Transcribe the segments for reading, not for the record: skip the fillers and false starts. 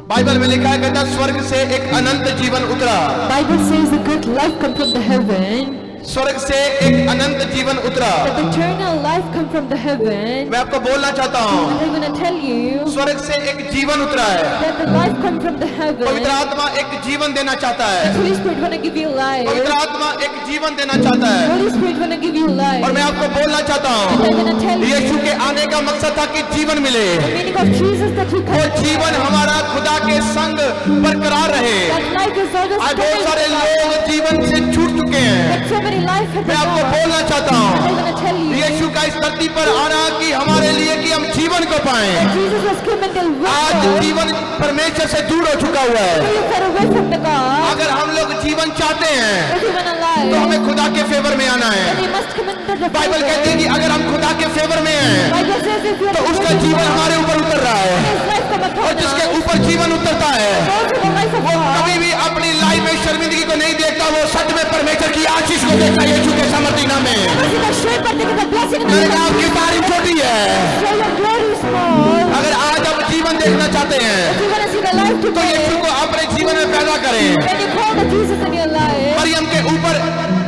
Bible में लिखा है कहता स्वर्ग से एक अनंत जीवन उतरा। Bible says a good life come from the heaven. स्वर्ग से एक अनंत जीवन उतरा। That eternal life come from the heaven. मैं आपको बोलना चाहता हूँ And I'm gonna tell you स्वर्ग से एक जीवन उतरा है। that the life come from the heaven. पवित्र आत्मा एक जीवन देना चाहता है। Holy Spirit wanna give you life. पवित्र आत्मा एक जीवन देना चाहता है। Holy Spirit wanna give you life. और मैं आपको बोलना चाहता And I'm हूँ gonna tell you यीशु के आने का मकसद था कि जीवन मिले। the meaning of Jesus that he वो comes. जीवन हमारा खुदा के संग बरकरार रहे। That life is always आज बहुत सारे stable. लोग जीवन से छूट चुके हैं। That so many life have मैं been आपको lost. बोलना चाहता And हूँ I'm gonna tell you यीशु का इस धरती पर आना कि हमारे लिए कि हम जीवन को पाएं। that Jesus has come and delivered आज us. जीवन परमेश्वर से दूर हो चुका हुआ है। So you far away from the God. अगर हम लोग जीवन चाहते हैं If you wanna live, तो हमें खुदा के फेवर में आना है। then you must come into the Bible favor. कहती है कि अगर हम खुदा के फेवर में हैं Bible says if you तो are उसका the जीवन God, हमारे ऊपर उतर रहा है। His life come upon और जिसके us. ऊपर जीवन उतरता है Also the life of वो God. कभी भी अपनी लाइफ में शर्मिंदगी को नहीं देखता, वो सच में परमेश्वर की आशीष को देखता है यीशु के समर्थी नाम में। Because the shape but the blessing in the मैंने कहा आपकी तारीफ छोटी है। So your glory is small. अगर आज आप जीवन देखना चाहते हैं If you wanna see the life तो today, यीशु को अपने जीवन में पैदा करें। when you call the Jesus in your life, Maryam के ऊपर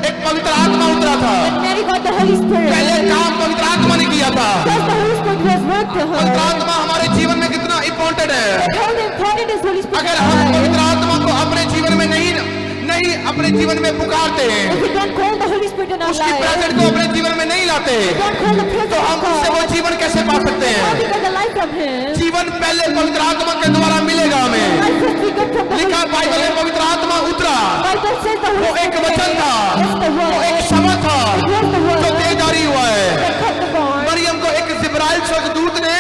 एक पवित्र आत्मा उतरा था। when Mary got the Holy Spirit, पहले काम पवित्र आत्मा ने किया था। because the Holy Spirit was worked to पवित्र her. आत्मा हमारे जीवन में कितना इम्पोर्टेंट है। But how important is Holy Spirit अगर in हम our life? पवित्र आत्मा को अपने जीवन में नहीं अपने जीवन में पुकारते हैं, If we don't call the Holy Spirit in our उसकी life, प्रेजेंट को अपने जीवन में नहीं लाते don't call the presence तो हम of उससे वो God, जीवन कैसे पा सकते how हैं? we get the life from Him? जीवन पहले पवित्र आत्मा के द्वारा मिलेगा हमें। Life first we get from the लिखा Holy बाइबल में Spirit. पवित्र आत्मा उतरा। Bible says the वो Holy एक Spirit वचन था, is the वो एक word. शब्द था It was the जो word तेजारी हुआ है। that cut the bond. Maryam को एक जिब्राइल स्वर्गदूत ने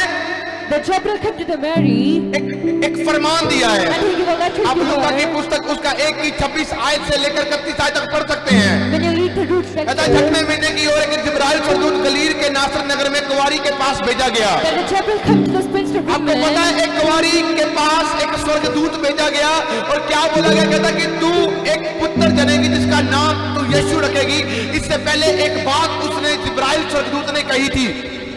The Gabriel came to the Mary एक फरमान दिया है। and he gave a letter आप to लूका की her. पुस्तक उसका 1 की 26 आयत से लेकर 31 आयत तक पढ़ सकते हैं। When you read the roots कहता है section, छठवें महीने की ओर एक जिब्राइल स्वर्गदूत गलील के नासरत नगर में कुंवारी के पास भेजा गया। then the Gabriel came to the spinster आपको पता woman. है एक कुंवारी के पास एक स्वर्गदूत भेजा गया और क्या बोला गया? कहता कि तू एक पुत्र जनेगी जिसका नाम तू यीशु रखेगी। इससे पहले एक बात उसने जिब्राइल स्वर्गदूत ने कही थी।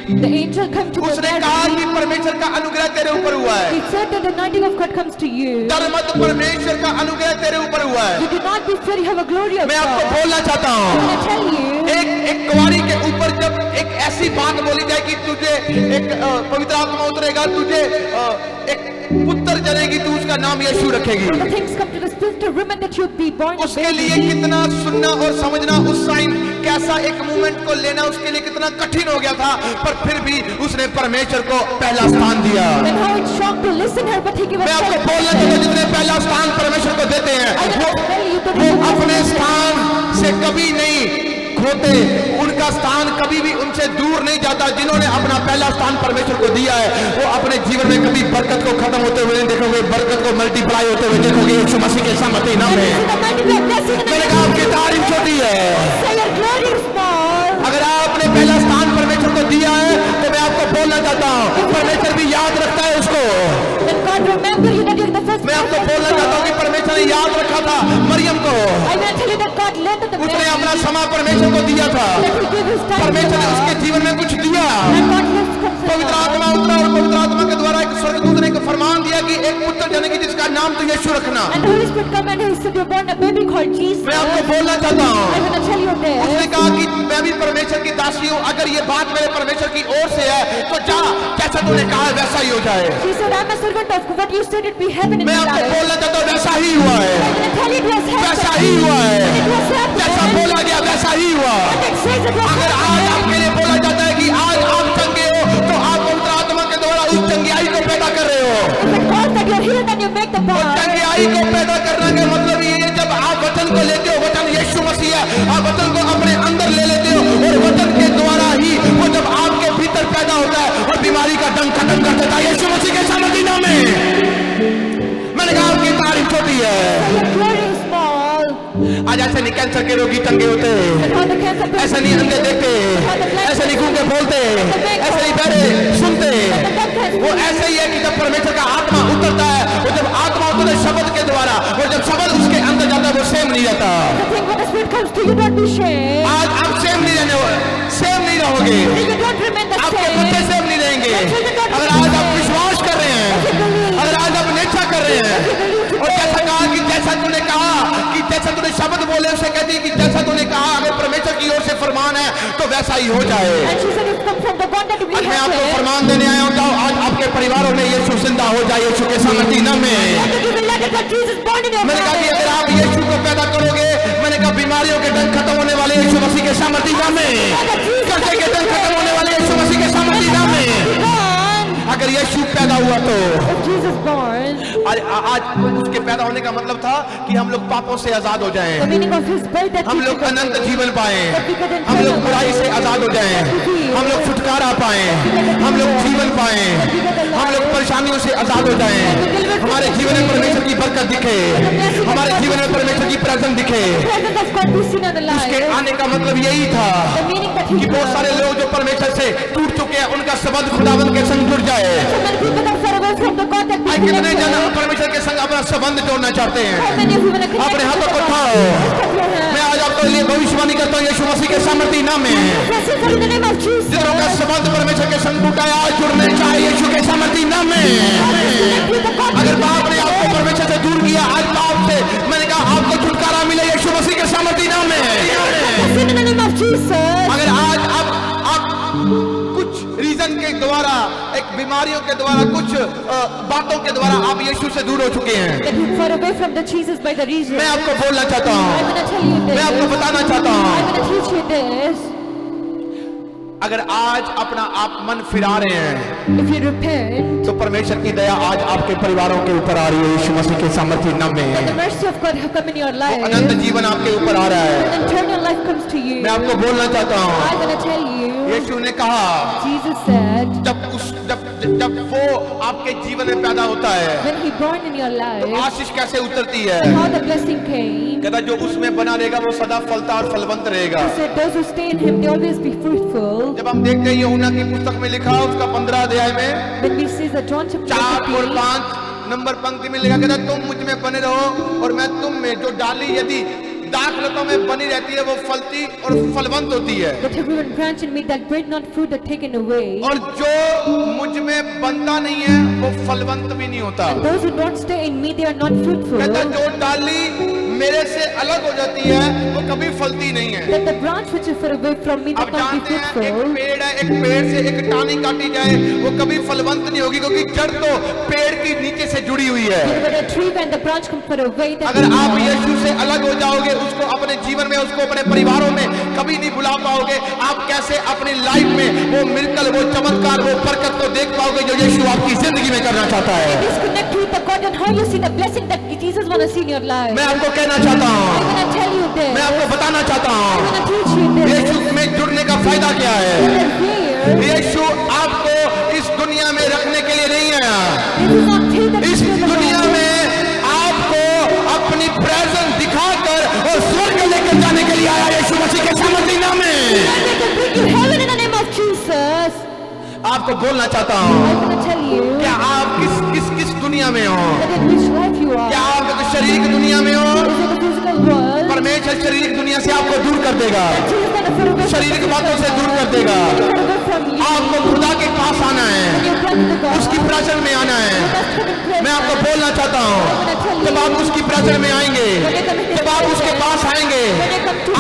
The angel came to the उसने कहा Mary. कि परमेश्वर का अनुग्रह तेरे ऊपर हुआ है। He said that the anointing of God comes to you. डर मत, परमेश्वर का अनुग्रह तेरे ऊपर हुआ है। You do not be fear, you have a glory of मैं आपको God. बोलना चाहता I हूँ want to tell you, एक कुंवारी के ऊपर जब एक ऐसी बात बोली जाए कि तुझे एक पवित्र आत्मा उतरेगा, तुझे एक पुत्र जनेगी, तू उसका नाम यीशु रखेगी। the things come to the spinster woman that you be born a उसके baby. लिए कितना सुनना और समझना, उस साइन कैसा एक मूवमेंट को लेना उसके लिए कितना कठिन हो गया था, पर फिर भी उसने परमेश्वर को पहला स्थान दिया। And how it shocked to listen her, but he gave a मैं आपको बोलना चाहता हूं जितने पहला स्थान परमेश्वर को देते हैं I want to tell you that वो अपने स्थान से कभी नहीं खोते, उनका स्थान कभी भी उनसे दूर नहीं जाता। जिन्होंने अपना पहला स्थान परमेश्वर को दिया है वो अपने जीवन में कभी बरकत को खत्म होते हुए नहीं देखोगे, बरकत को मल्टीप्लाई होते हुए देखोगे यीशु मसीह के सामर्थ्य नाम में। मैंने कहा आपकी तारीफ छोटी है। say your glory is small. अगर आपने पहला स्थान परमेश्वर को दिया है तो मैं आपको बोलना चाहता हूँ परमेश्वर भी याद रखता है उसको। When God remember you that you're the first मैं आपको man बोलना of चाहता हूँ God. कि परमेश्वर ने याद रखा था मरियम को। I want to tell you that God led the उसने man, अपना समय परमेश्वर को दिया था। that he gave his time to परमेश्वर ने उसके God. जीवन में कुछ दिया। And God lives comes पवित्र आत्मा उतरा और पवित्र आत्मा के द्वारा एक स्वर्गदूत ने एक फरमान दिया कि एक पुत्र जनेगी जिसका नाम तो यीशु रखना। And the Holy Spirit come and he said you're born a baby called Jesus. मैं आपको बोलना चाहता I हूँ want to tell you उसने this. कहा कि मैं भी परमेश्वर की दासी हूँ, अगर ये बात मेरे परमेश्वर की ओर से है तो जा, जैसा तूने कहा है वैसा ही हो जाए। She said I'm a servant of what you said it be heaven in मैं my आपको life. बोलना चाहता हूँ वैसा ही हुआ है, I want to tell you it was वैसा heaven. ही हुआ है, It was heaven. जैसा बोला गया वैसा ही हुआ। And it says it was अगर आज heaven. आपके लिए बोला जाता है कि आज आप चंगे हो तो आप पवित्र आत्मा के द्वारा उस चंगियाई को पैदा कर रहे हो। If it calls that you're healed, then you make the bond. चंगियाई को पैदा करने का मतलब ये है जब आप वचन को लेते हो, वचन यीशु मसीह है, आप वचन को अपने अंदर ले लेते हो और वचन के द्वारा ही वो जब आपके भीतर पैदा होता है और बीमारी का डंक खत्म कर देता है यीशु मसीह के सामर्थ्य नाम में। मैंने कहा आपकी तारीफ छोटी है। So your glory is small. आज ऐसे नहीं कैंसर के रोगी चंगे होते, And how the cancer ऐसे patient, नहीं अंधे देखते, ऐसे नहीं गूंगे बोलते, ऐसे नहीं बहरे सुनते। वो ऐसे ही है कि जब परमेश्वर का आत्मा उतरता है, वो जब आत्मा उतरे शब्द के द्वारा, वो जब शब्द उसके अंदर जाता है वो सेम नहीं रहता। the thing when the Spirit comes to you, don't be ashamed. आज आप सेम नहीं रहने, सेम नहीं रहोगे, If you don't remain the आपके same, बच्चे सेम नहीं रहेंगे। अगर आज आप विश्वास कर रहे हैं, अगर आज आप निष्ठा कर रहे बोले उसे कहती कि जैसा तूने कहा अगर परमेश्वर की ओर से फरमान है तो वैसा ही हो जाए। And she said, "It's come from the God that we आज मैं have आपको here." फरमान देने आया हूँ, जाओ आज आपके परिवारों में यीशु जिंदा हो जाए यीशु के सामर्थ्य नाम में। Let me give you letter that Jesus born in your मैंने कहा कि family. अगर आप यीशु को पैदा करोगे, मैंने कहा बीमारियों के डंक खत्म होने वाले यीशु मसीह के सामर्थ्य नाम में, कर्जे के डंक खत्म होने वाले यीशु मसीह के सामर्थ्य नाम में। Born. अगर यीशु पैदा हुआ तो If Jesus born, आज उसके पैदा होने का मतलब था कि हम लोग पापों से आजाद हो the जाएं, meaning of his birth that हम we लोग could अनंत live. जीवन पाएं, That we could हम लोग enjoy बुराई से आजाद हो जाएं, हम लोग छुटकारा पाएं, हम लोग जीवन पाएं, हम लोग परेशानियों से आजाद हो जाएं, हमारे जीवन में परमेश्वर की बरकत दिखे, हमारे जीवन में परमेश्वर की प्रेजेंस दिखे। presence of God be seen in the उसके life. आने का मतलब यही था The meaning that he कि बहुत सारे लोग जो परमेश्वर से टूट चुके हैं उनका संबंध खुदावंद के संग जुड़ जाए। So many people that far away from the God that we आज कितने connect जन with. परमेश्वर के संग अपना संबंध जोड़ना चाहते हैं? How many of you want to connect अपने with हाथों the को God? उठाओ। Lift up your hands. मैं आज आपके लिए भविष्यवाणी करता हूँ यीशु मसीह के सामर्थ्य नाम में। Blessings are in the name of Jesus. जिनों का संबंध परमेश्वर के संग टूटा है आज जुड़ने चाहे यीशु के सामर्थ्य नाम में। Connect with the God. अगर बाप ने आपको परमेश्वर से दूर किया, आज बाप से मैंने कहा आपको छुटकारा मिले यीशु मसीह के सामर्थ्य नाम में। Blessing in the name of Jesus. अगर आज आप कुछ रीजन के द्वारा, एक बीमारियों के द्वारा, कुछ बातों के द्वारा आप यीशु से दूर हो चुके हैं, That you far away from the Jesus by the reason. मैं आपको बोलना चाहता I'm हूँ, going to tell you this. मैं आपको बताना चाहता I'm हूँ, going to teach you this. अगर आज अपना आप मन फिरा रहे हैं If you repent, तो परमेश्वर की दया आज आपके परिवारों के ऊपर आ रही है यीशु मसीह के सामर्थ्य नाम then the में। mercy of God have come in your life. अनंत जीवन आपके ऊपर आ रहा है। And eternal life comes to you. मैं आपको बोलना चाहता हूँ, I'm going to tell you. यीशु ने कहा Jesus said, जब वो आपके जीवन में पैदा होता है when he born in your तो life, आशीष कैसे उतरती है? how the blessing came. कहता जो उसमें बना रहेगा वो सदा फलता और फलवंत रहेगा। He said, those who stay in him, they always be fruitful. जब हम देखते हैं यूहन्ना की पुस्तक में लिखा उसका 15 अध्याय में When we see that John chapter 4 और 15, 5 नंबर पंक्ति में लिखा कहता तुम मुझ में बने रहो और मैं तुम में, जो डाली यदि दाखलतों में बनी रहती है वो फलती और फलवंत होती है, that everyone branch in me that bread not fruit are taken away. और जो मुझ में बनता नहीं है वो फलवंत भी नहीं होता। And those who don't stay in me, they are not fruitful. कहता जो डाली मेरे से अलग हो जाती है वो कभी फलती नहीं है। That the branch which is far away from me, they अब can't जानते be हैं एक fruitful. पेड़ है, एक पेड़ से एक टाहनी काटी जाए वो कभी फलवंत नहीं होगी क्योंकि जड़ तो पेड़ की नीचे से जुड़ी हुई है। But a tree when the branch come far away, that अगर आप यीशु से अलग हो जाओगे, उसको अपने जीवन में, उसको अपने परिवारों में कभी नहीं बुला पाओगे। आप कैसे अपनी लाइफ में वो मिरेकल, वो चमत्कार, वो बरकत को देख पाओगे जो यीशु आपकी जिंदगी में करना चाहता है? disconnect with the God and how you see the blessing that Jesus want to see in your life. मैं आपको कहना चाहता I'm हूँ, going to tell you this. मैं आपको बताना चाहता I'm हूँ going to teach you this. यीशु में जुड़ने का फायदा क्या है। That here, यीशु आपको इस दुनिया में रखने के लिए नहीं आया, this is not till that इस दुनिया में आपको अपनी प्रेजेंस दिखाकर और स्वर्ग लेकर जाने के लिए आया यीशु मसीह के सामर्थ्य नाम में। to bring you heaven in the name of Jesus. आपको बोलना चाहता हूँ, I'm going to tell you क्या आप किस दुनिया में हो? that in which life you are. क्या आप शारीरिक दुनिया में हो? Is it the physical world? परमेश्वर शारीरिक दुनिया से आपको दूर कर देगा, Jesus is going to far away from शारीरिक the बातों से दूर कर physical देगा। world. Far away from you. आपको खुदा के पास आना है, You come to God. उसकी प्रेजेंस में आना है। Just come and pray. मैं आपको बोलना चाहता हूँ, जब आप उसकी प्रेजेंस में आएंगे, जब आप उसके पास आएंगे,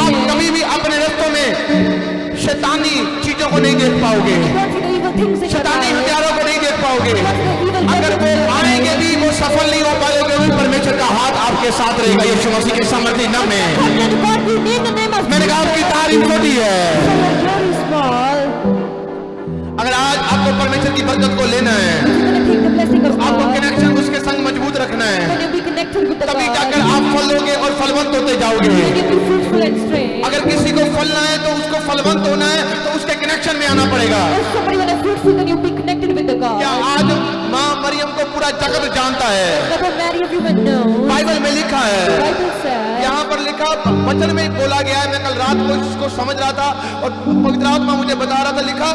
आप कभी भी अपने रास्तों में शैतानी चीजों को नहीं देख पाओगे, Don't see the evil things in your शैतानी life. हथियारों को नहीं देख पाओगे। Don't see the evil अगर वो आएंगे भी वो सफल नहीं हो पाएंगे, भी परमेश्वर का हाथ आपके साथ रहेगा यीशु मसीह के सामर्थ्य नाम में। Let God be in the name of मैंने कहा आपकी तारीफ छोटी है। your glory small. अगर आज आपको परमेश्वर की बरकत को लेना है, You're going to take the blessing of आपको God. कनेक्शन उसके संग मजबूत रखना है, When you be connected with the तभी God, जाकर आप फलोगे और फलवंत होते जाओगे। when you be fruitful and straight. अगर किसी को फलना है तो उसको फलवंत होना है तो उसके कनेक्शन में आना पड़ेगा। If somebody when is fruitful, then you be connected with the क्या God. आज माँ मरियम को पूरा जगत जानता है? That Mary everyone knows. Bible में लिखा है, Bible says. यहाँ पर लिखा वचन में बोला गया है। मैं कल रात को इसको समझ रहा था और पवित्र आत्मा मुझे बता रहा था, लिखा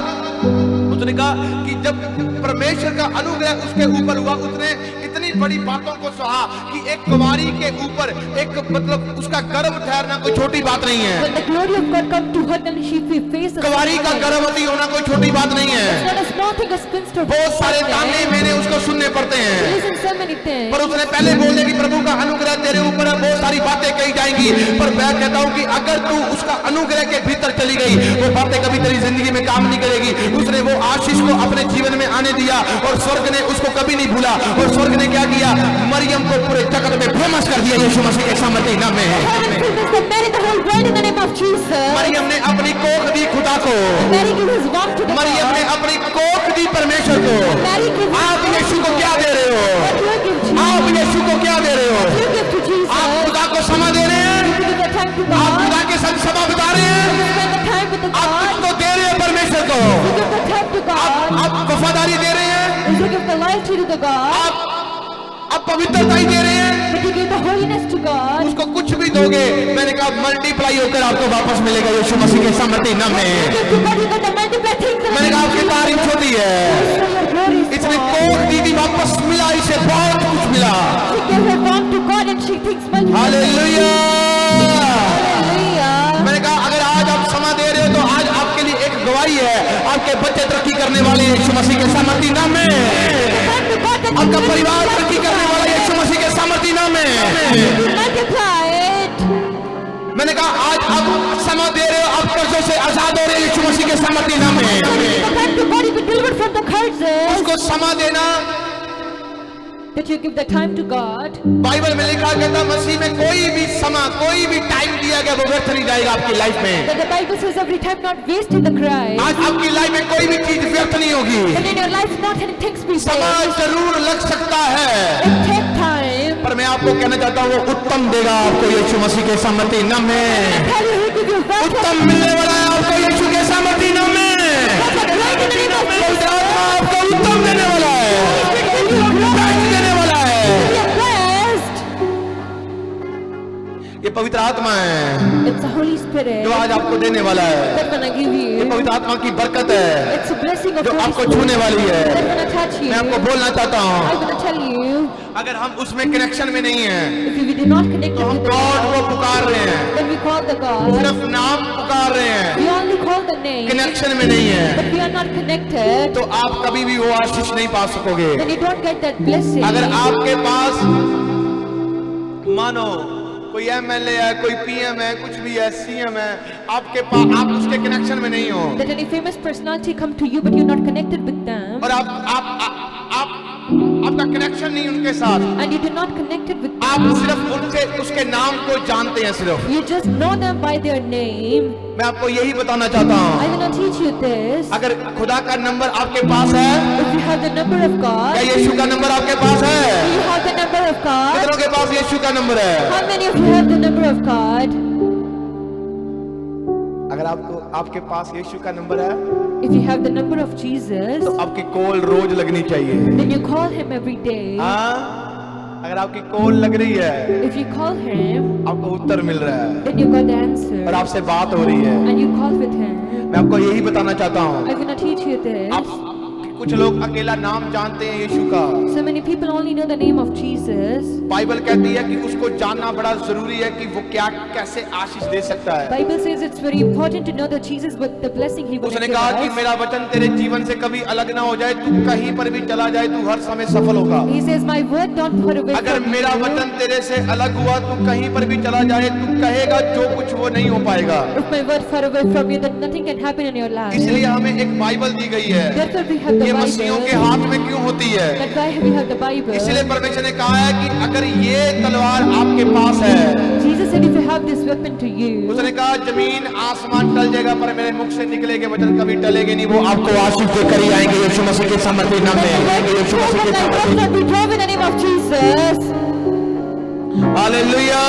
उसने कहा कि जब परमेश्वर का अनुग्रह उसके ऊपर हुआ, उसने इतनी बड़ी बातों को सहा कि एक कुंवारी के ऊपर एक मतलब उसका गर्भ ठहरना कोई छोटी बात नहीं है। When the glory of God come to her, then she faces. कुंवारी का गर्भवती होना कोई छोटी बात नहीं है। It's not a small thing, a spinster. बहुत सारे ताने मैंने उसको सुनने पड़ते हैं, Listen so many things. पर उसने पहले बोल दिया कि प्रभु का अनुग्रह तेरे ऊपर है, बहुत सारी बातें कही जाएंगी, पर मैं कहता हूँ कि अगर तू उसका अनुग्रह के भीतर चली गई, वो बातें कभी तेरी जिंदगी में काम नहीं करेगी। उसने वो आशीष को अपने जीवन में आने दिया और स्वर्ग ने उसको कभी नहीं भूला। और स्वर्ग ने क्या किया? मरियम को पूरे जगत में फेमस कर दिया यीशु मसीह के सामर्थ्य नाम में। Heaven fills the Mary the whole world in the name of Jesus. Maryam ने अपनी कोख दी खुदा को, Mary gives his womb to the Maryam ने God. अपनी कोख दी परमेश्वर को। Mary gives आप यीशु को क्या दे रहे हो? what you give Jesus. आप यीशु को क्या दे रहे हो? You give to Jesus. आप खुदा को समय दे रहे हैं? You give the time to आप God. खुदा के संग समय बिता रहे हैं? You spend the time with the आप God. किसको दे रहे हैं? परमेश्वर को। You give the time to God. आप वफादारी दे रहे हैं? You give the loyalty to the God. आप पवित्रता ही दे रहे हैं? But you give the holiness to God. उसको कुछ भी दोगे, मैंने कहा मल्टीप्लाई होकर आपको वापस मिलेगा यीशु मसीह के सामर्थ्य नाम You में। give to God, you got the multiply things. in the मैंने कहा name of आपकी Jesus. तारीफ छोटी है, So your glory is इसने small. कोख दी थी, वापस मिला, इसे बहुत कुछ मिला। She gave her womb to God and she thinks multiply. Hallelujah. Hallelujah. मैंने कहा अगर आज आप समय दे रहे हो तो आज आपके लिए एक गवाही है, आपके बच्चे तरक्की करने वाले हैं यीशु मसीह के सामर्थ्य नाम में। Time to God that आपका you परिवार तरक्की करने वाला है यीशु मसीह के सामर्थ्य नाम में। multiply it. मैंने कहा आज आप समय दे रहे हो, आप कर्जों से आजाद हो रहे हो यीशु मसीह के सामर्थ्य नाम में। The time to God you be delivered from the curses. उसको समय देना, That you give the time to God. Bible में लिखा कहता मसीह में कोई भी समय, कोई भी टाइम दिया गया वो व्यर्थ नहीं जाएगा आपकी लाइफ में। That the Bible says every time not wasted the Christ. आज आपकी लाइफ में कोई भी चीज व्यर्थ नहीं होगी। But in your life not any things be समय saved. जरूर लग सकता है, It take time. पर मैं आपको कहना चाहता हूँ वो उत्तम देगा आपको यीशु मसीह के सामर्थ्य नाम में। Tell you he give you better. उत्तम मिलने वाला है आपको यीशु के सामर्थ्य नाम में। Right in the name of पवित्र Jesus. आत्मा आपको उत्तम देने वाला है, Give you glory. बेस्ट देने वाला है। Be blessed. ये पवित्र आत्मा है It's the Holy Spirit जो आज आपको देने वाला है। that gonna give ये you. पवित्र आत्मा की बरकत है It's a blessing of जो Holy आपको Spirit छूने वाली है। that's gonna touch you. मैं आपको बोलना चाहता हूँ, I'm gonna tell you. अगर हम उसमें कनेक्शन में नहीं हैं If we do not connect तो हम with the गॉड को God, पुकार रहे हैं, then we call the God. सिर्फ नाम पुकार रहे हैं, We only call the name, connection में नहीं है, but we are not connected. तो आप कभी भी वो आशीष नहीं पा सकोगे। Then you don't get that blessing. अगर आपके पास मानो कोई एमएलए है, कोई पीएम है, कुछ भी है, सीएम है, आपके पास आप उसके कनेक्शन में नहीं हो That any famous personality come to you, but you're not connected with them, और आपका कनेक्शन नहीं उनके साथ, and you do not connected with आप them. सिर्फ उनसे उसके नाम को जानते हैं सिर्फ। You just know them by their name. मैं आपको यही बताना चाहता हूँ, I'm gonna teach you this. अगर खुदा का नंबर आपके पास है, If you have the number of क्या God, यीशु का नंबर आपके पास do है? you have the number of God? कितनों के पास यीशु का नंबर है? How many of you have the number of God? अगर आपके पास यीशु का नंबर है If you have the number of Jesus, तो आपकी कॉल रोज लगनी चाहिए। then you call him every day. हाँ, अगर आपकी कॉल लग रही है, If you call him, आपको उत्तर मिल रहा है then you got the और answer, आपसे बात हो रही है, and you call with him. मैं आपको यही बताना चाहता हूँ। I'm gonna teach you this. आप कुछ लोग अकेला नाम जानते हैं यीशु का, So many people only know the name of Jesus. Bible कहती है कि उसको जानना बड़ा जरूरी है कि वो क्या कैसे आशीष दे सकता है। Bible says it's very important to know that Jesus with the blessing he will उसने give कहा कि us. मेरा वचन तेरे जीवन से कभी अलग ना हो जाए, तू कहीं पर भी चला जाए तू हर समय सफल होगा। He says, my word don't put away अगर from मेरा you. वचन तेरे से अलग हुआ, तू कहीं पर भी चला जाए, तू कहेगा जो कुछ वो नहीं हो पाएगा। If my word far away from you, then nothing can happen in your life. इसलिए हमें एक बाइबल दी गई है। Therefore we have the ये मसीहों के Bible. हाथ में क्यों होती है? That's why we have the Bible. इसलिए परमेश्वर ने कहा है कि अगर ये तलवार आपके पास है, Jesus said, if you have this weapon to you, उसने कहा जमीन आसमान टल जाएगा पर मेरे मुख से निकलेगे वचन कभी टलेगे नहीं। वो आपको आशीष देकर ही आएंगे यीशु मसीह के सामर्थ्य नाम में। यीशु मसीह के that सामर्थ्य। will not be drove in the name of Jesus. Hallelujah.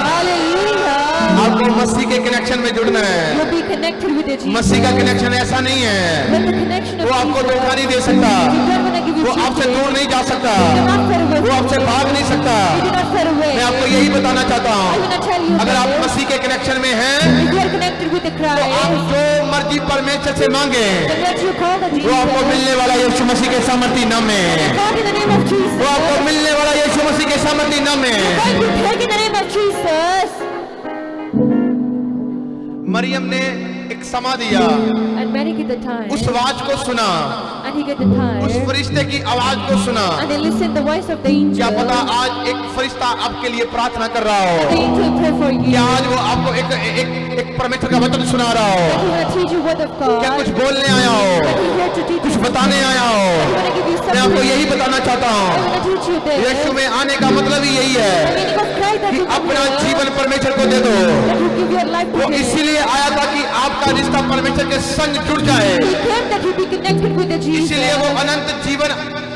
Hallelujah. आपको मसीह के कनेक्शन में जुड़ना है। You'll be connected with the Jesus. मसीह का कनेक्शन ऐसा नहीं है, With the connection of वो आपको Jesus, धोखा नहीं दे सकता, He's not gonna give you वो आपसे cheating. दूर नहीं जा सकता, He did not fare away वो from आपसे you. भाग नहीं सकता। He did not fare away. मैं आपको यही बताना चाहता I हूँ, want to tell you अगर आप this. मसीह के कनेक्शन में हैं If you are connected with the तो आप Christ, जो मर्जी परमेश्वर से मांगे then what you call the वो आपको Jesus, मिलने वाला यीशु मसीह के सामर्थी नाम में, God in the name of Jesus, वो आपको मिलने वाला यीशु मसीह के सामर्थी नाम में। going to take in the name of Jesus. Maryam ने एक समा दिया, And Mary get the time, उस आवाज को सुना, and he get the उस time, फरिश्ते की आवाज को सुना। and they listen the voice of the क्या angel. पता आज एक फरिश्ता आपके लिए प्रार्थना कर रहा The हो, angel pray for you. क्या आज वो आपको एक परमेश्वर का वचन सुना रहा हो, He want to teach you word of क्या God. कुछ बोलने आया हो, He's here to teach कुछ you. बताने आया हो। I want to give you मैं आपको something. यही बताना चाहता I हूँ, want to teach you this. यीशु में आने का मतलब ही यही The है meaning of Christ that कि you come अपना here, जीवन परमेश्वर को दे दो। that you give your life वो to Him. इसीलिए आया था कि आपका रिश्ता परमेश्वर के संग जुड़ जाए, He came that you be connected with the Jesus. इसीलिए वो अनंत जीवन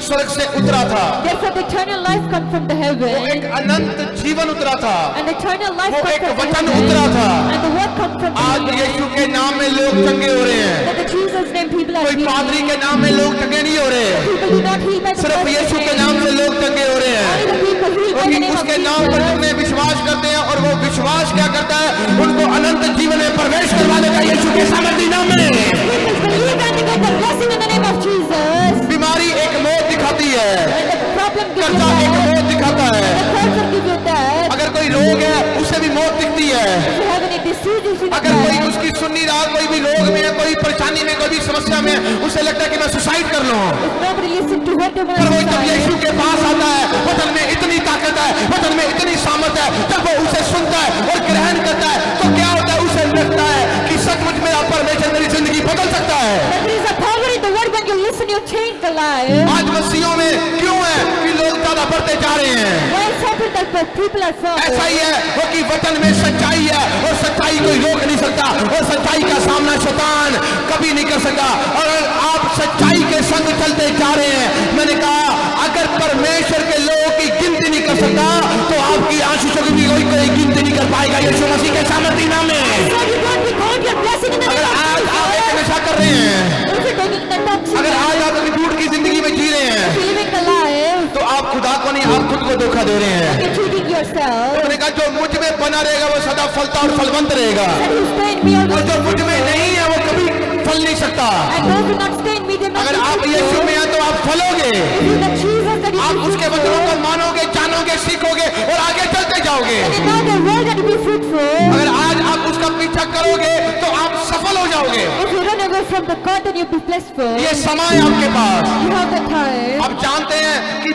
स्वर्ग से उतरा था, Therefore, the eternal life come from the वो heaven, एक अनंत जीवन उतरा था, and eternal life वो come एक from the वचन heaven, उतरा था। and the word come from the आज heaven. यीशु के नाम में लोग चंगे हो रहे हैं, That the Jesus name people are कोई पादरी healed. के नाम में लोग चंगे नहीं हो रहे, People do not heal by the सिर्फ person's यीशु के name. नाम से लोग चंगे हो रहे हैं, Only the people healed by क्योंकि the name of उसके नाम पर Jesus. जितने विश्वास करते हैं और वो विश्वास क्या करता है, उनको अनंत जीवन में प्रवेश करवा देगा यीशु के सामर्थी नाम में। People believe and they get the blessing in the name of Jesus. बीमारी एक मौत दिखाती है, And the problem gives you कर्जा एक death. मौत दिखाता है, The cancer gives you death. अगर कोई रोग है उसे भी मौत दिखती है, If you have any disease, you see the अगर कोई death. उसकी सुन्नी रहा, कोई भी रोग में है, कोई परेशानी में, कोई भी समस्या में, उसे लगता है कि मैं सुसाइड कर लूं, If nobody listen to what they want पर वो to जब say, यीशु के पास आता है, वचन में इतनी ताकत है, वचन में इतनी सामर्थ है, जब वो उसे सुनता है और ग्रहण करता है तो क्या होता है, उसे लगता है कि सचमुच मेरा परमेश्वर मेरी जिंदगी बदल सकता है। that there is a power in the word. When you listen, you change the life. आज मसीहों में क्यों है कि लोग ज्यादा बढ़ते जा रहे हैं? Why it's happened that the people are ऐसा falling? ही है वो कि वचन में सच्चाई है और सच्चाई कोई रोक नहीं सकता और सच्चाई का सामना शैतान कभी नहीं कर सकता। और आप सच्चाई के संग चलते जा रहे हैं, मैंने कहा अगर परमेश्वर के लोगों की गिनती नहीं कर सकता तो आपकी आशीषों की भी कोई गिनती नहीं कर पाएगा यीशु मसीह के सामर्थी नाम में। So you don't record your blessing in the अगर name of आज आप एक Jesus. नशा कर रहे हैं, If you're taking the toxic, अगर आज आप अपनी झूठ की जिंदगी में जी रहे हैं, if you're living the life, तो आप खुदा को नहीं, आप खुद को धोखा दे रहे हैं। you're cheating yourself. उन्होंने कहा जो मुझ में बना रहेगा वो सदा फलता और फलवंत रहेगा, And you stay in me और always. जो मुझ में नहीं है वो कभी फल नहीं सकता। And those who not stay in me, they're not अगर आप fruitful. यीशु में हैं तो आप फलोगे, If you're the Jesus that आप you उसके वचनों को मानोगे, जानोगे, सीखोगे और आगे चलते जाओगे। and know the word that be fruitful. अगर आज आप उसका पीछा करोगे तो आप सफल हो जाओगे। If you run away from the God, then you'll be blissful. ये समय है आपके पास। You have the time. आप जानते हैं कि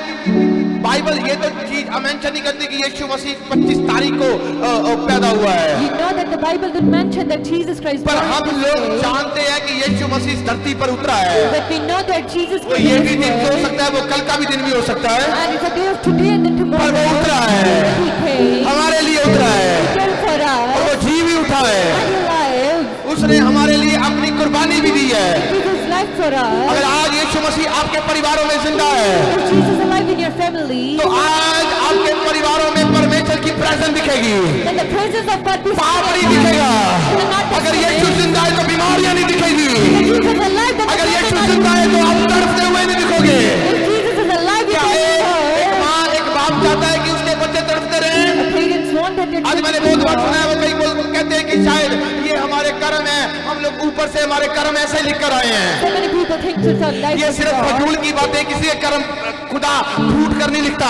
बाइबल ये तो चीज मेंशन नहीं करती कि यीशु मसीह 25 तारीख को पैदा हुआ है, You know that the Bible didn't mention that Jesus Christ पर born हम this लोग day. जानते हैं कि यीशु मसीह इस धरती पर उतरा है। But we know that Jesus वो came ये this भी दिन हो way. सकता है, वो कल का भी दिन भी हो सकता है, And it's a day of today and then पर tomorrow. वो उतरा है, He came. हमारे लिए उतरा है He came for और us. वो जी भी उठा है। And he lived. उसने हमारे लिए अपनी कुर्बानी भी दी है। He gave his life for us. अगर आज यीशु मसीह आपके परिवारों में जिंदा है If Jesus is alive in your family, तो आज आपके परिवारों में परमेश्वर की प्रेजेंस दिखेगी, then the presence of God is पाप नहीं दिखेगा। अगर यीशु जिंदा है तो बीमारियां नहीं दिखेगी, If Jesus is alive, then अगर the यीशु presence जिंदा है तो आप तड़पते हुए नहीं दिखोगे। If Jesus is alive, you क्या एक can माँ एक बाप चाहता है कि उसके बच्चे तड़पते रहें? Parents want that their आज मैंने बहुत बार सुना है, वो कई लोग कहते हैं कि शायद ये हमारे कर्म है, हम लोग ऊपर से हमारे कर्म ऐसे लिख कर आए हैं। So many people think it's our life ये is सिर्फ wrong. फजूल की बात है, किसी के कर्म खुदा फूट कर नहीं लिखता।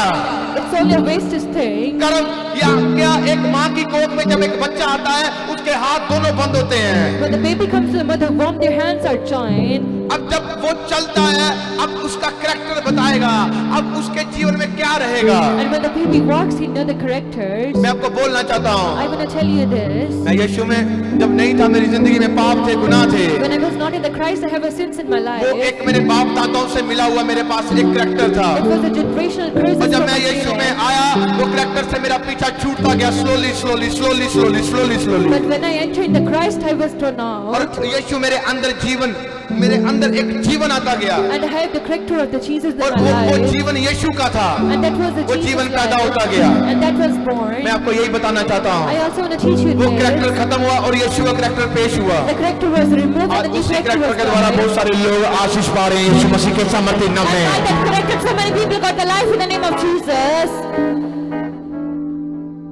It's only a wasted thing. कर्म या क्या एक माँ की गोद में जब एक बच्चा आता है उसके हाथ दोनों बंद होते हैं, When the baby comes to the mother womb, their hands are joined. अब जब वो चलता है अब उसका करैक्टर बताएगा, अब उसके जीवन में क्या रहेगा। And when the baby walks, he know the characters. मैं आपको बोलना चाहता हूँ, I want to tell you this. मैं यीशु में जब नहीं था, मेरी जिंदगी में पाप थे, गुनाह थे, When I was not in the Christ, I have a sins in my life. वो एक मेरे बाप दादाओं से मिला हुआ मेरे पास एक करैक्टर था, It was a generational curse. और जब from मैं my यीशु में parents. आया वो करैक्टर से मेरा पीछा छूटता गया, slowly slowly slowly slowly slowly slowly, But when I entered the Christ, I was torn out. और यीशु मेरे अंदर जीवन, मेरे अंदर एक जीवन आता गया, And I have the character of the Jesus और in my वो life. जीवन यीशु का था, And that was the वो Jesus जीवन पैदा life. होता गया। And that was born. मैं आपको यही बताना चाहता I हूँ, also want to teach you वो this. करैक्टर खत्म हुआ और यीशु का करैक्टर पेश हुआ। The character was removed आज and the new उसी character करैक्टर was के द्वारा born. बहुत सारे लोग आशीष पा रहे हैं यीशु मसीह के सामर्थ्य नाम And by में। that character, so many people got the life in the name of Jesus.